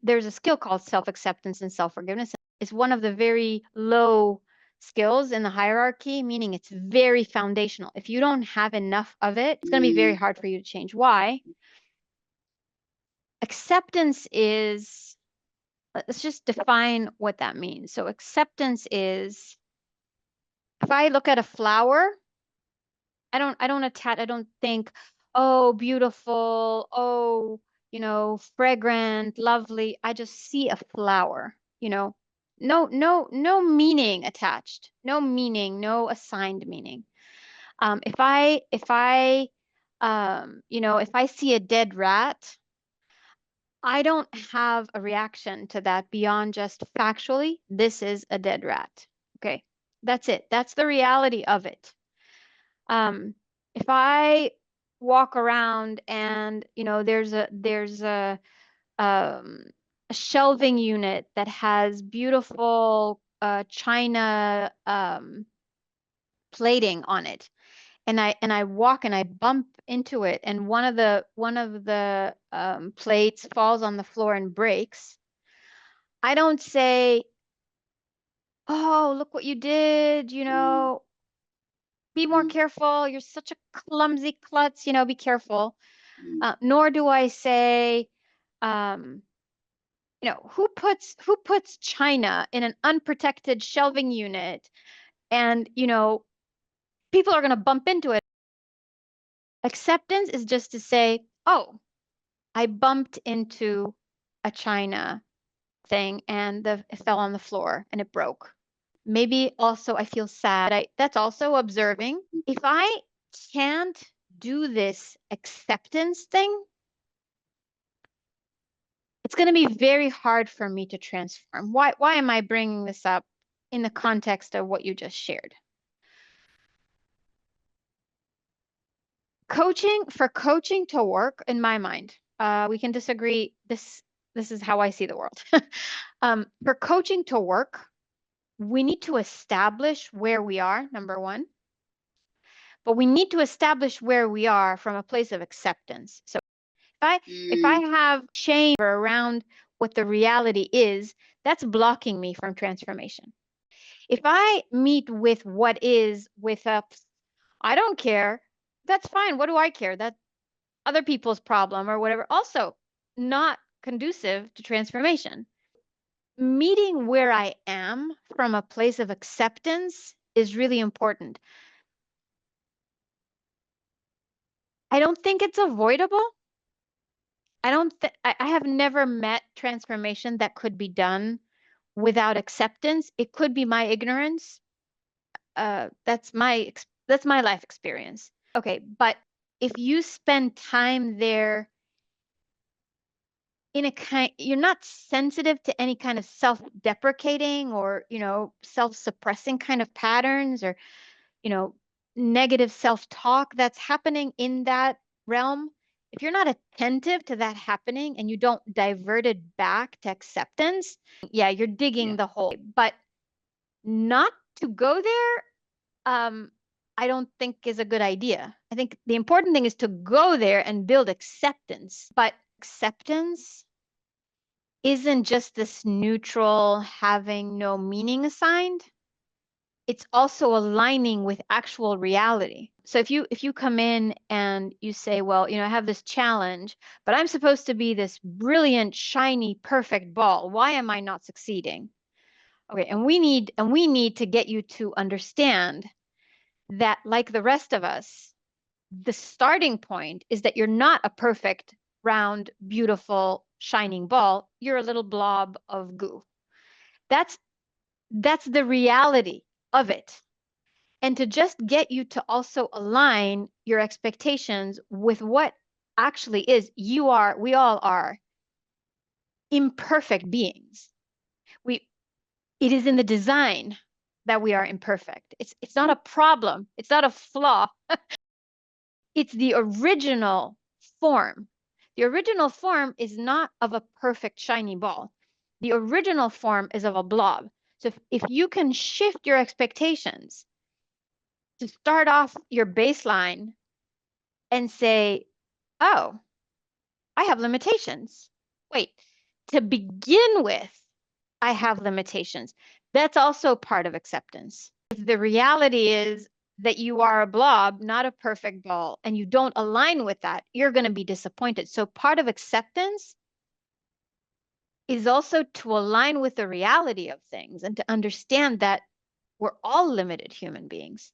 there's a skill called self-acceptance and self-forgiveness. It's one of the very low skills in the hierarchy, meaning it's very foundational. If you don't have enough of it, it's going to be very hard for you to change. Why? Acceptance is, let's just define what that means. So acceptance is, if I look at a flower, I don't think, oh, beautiful, oh, fragrant, lovely. I just see a flower, no meaning attached, no meaning, no assigned meaning. If I see a dead rat, I don't have a reaction to that beyond just factually, this is a dead rat. Okay, that's it. That's the reality of it. If I walk around and there's a shelving unit that has beautiful china plating on it, and I walk and I bump into it, and one of the plates falls on the floor and breaks, I don't say, oh, look what you did, be more careful. You're such a clumsy klutz, be careful. Nor do I say, who puts china in an unprotected shelving unit, and, people are going to bump into it. Acceptance is just to say, oh, I bumped into a china thing and it fell on the floor and it broke. Maybe also I feel sad. That's also observing. If I can't do this acceptance thing, it's going to be very hard for me to transform. Why am I bringing this up in the context of what you just shared? For coaching to work, in my mind, we can disagree. This is how I see the world. For coaching to work, we need to establish where we are, number one. But we need to establish where we are from a place of acceptance. So if I have shame around what the reality is, that's blocking me from transformation. If I meet with what is with a, I don't care, that's fine. What do I care? That's other people's problem or whatever. Also, not conducive to transformation. Meeting where I am from a place of acceptance is really important. I don't think it's avoidable. I have never met transformation that could be done without acceptance. It could be my ignorance. That's my life experience. Okay, but if you spend time there you're not sensitive to any kind of self-deprecating or, self-suppressing kind of patterns or, negative self-talk that's happening in that realm. If you're not attentive to that happening and you don't divert it back to acceptance, yeah, you're digging the hole. But not to go there, I don't think is a good idea. I think the important thing is to go there and build acceptance. But acceptance isn't just this neutral, having no meaning assigned. It's also aligning with actual reality. So if you come in and you say, well, I have this challenge, but I'm supposed to be this brilliant, shiny, perfect ball. Why am I not succeeding? Okay, and we need to get you to understand that, like the rest of us, the starting point is that you're not a perfect, round, beautiful, shining ball. You're a little blob of goo. That's the reality of it. And to just get you to also align your expectations with what actually is, we all are imperfect beings. It is in the design that we are imperfect. It's not a problem. It's not a flaw. It's the original form. The original form is not of a perfect shiny ball. The original form is of a blob. So if you can shift your expectations to start off your baseline and say, oh, I have limitations. Wait, to begin with, I have limitations. That's also part of acceptance. If the reality is that you are a blob, not a perfect ball, and you don't align with that, you're going to be disappointed. So part of acceptance is also to align with the reality of things and to understand that we're all limited human beings.